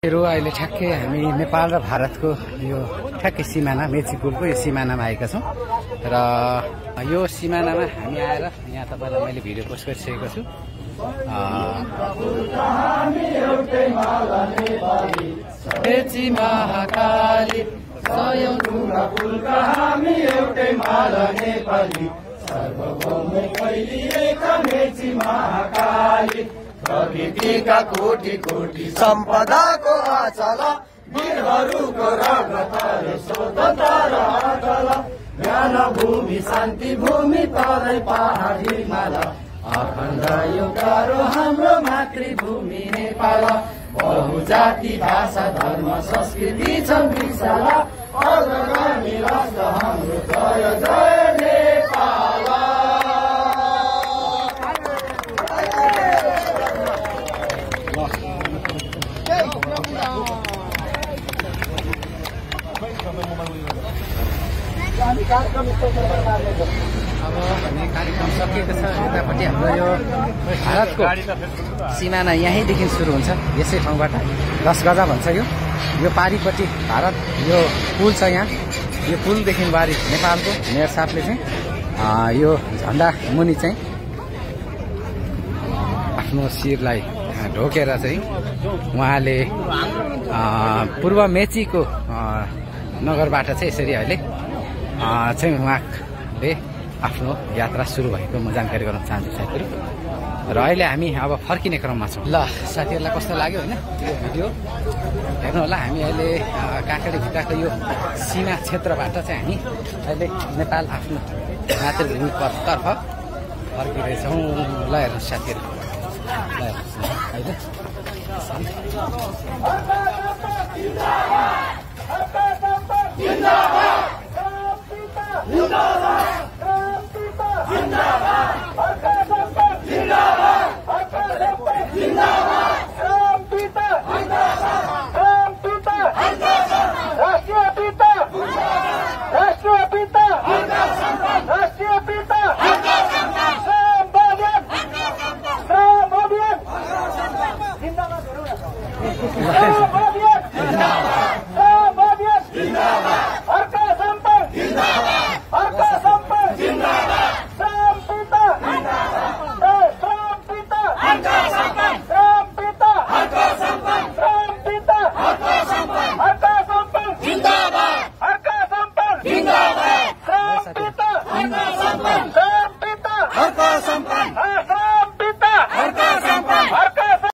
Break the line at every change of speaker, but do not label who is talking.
अहिले ठ्याक्कै हामी नेपाल र भारतको यो ठ्याक्कै सिमाना मेची पुलको यो सिमानामा आएका छौँ र यो सिमानामा हामी आएर यहाँ तपाईँलाई मैले भिडियो पोस्ट गरिसकेको छु। मेची महाकाली सयौं ढुङ्गा पुलका हामी एउटै माला नेपाली सर्वभौमै फैलिएका मेची महाकाली प्रकृतिका कोटि कोटि सम्पदाको आचल वीरहरूको रगत स्वतन्त्र र अचल ज्ञान भूमि शान्ति भूमि तराई पहाड हिमाल अखण्ड एउटा हाम्रो मातृभूमि नेपाल बहुजाति भाषा धर्म संस्कृति छन् विशाल अग्रगामी राष्ट्र हाम्रो जय जय नेपाल। अब भन्ने कार्यक्रम सकिएको छ। यतापट्टि हाम्रो यो भारतको सिमाना यहीँदेखि सुरु हुन्छ, यसै ठाउँबाट 10 गजा भन्छ यो पारिपट्टि भारत यो पुल छ। यहाँ यो पुलदेखि बारी नेपालको मेयर साहबले चाहिँ यो झन्डा मुनि चाहिँ आफ्नो शिरलाई ढोकेर चाहिँ उहाँले पूर्व मेचीको नगरबाट चाहिँ यसरी अहिले चाहिँ उहाँले आफ्नो यात्रा सुरु भएको म जानकारी गराउन चाहन्छु साथीहरू। र अहिले हामी अब फर्किने क्रममा छौँ। ल साथीहरूलाई कस्तो लाग्यो होइन यो भिडियो हेर्नु होला। हामी अहिले काँक्रेभित्रको यो सीमा क्षेत्रबाट चाहिँ हामी अहिले नेपाल आफ्नो मातृभूमि तर्फ फर्किँदैछौँ। ल हेर्नु साथीहरू, ल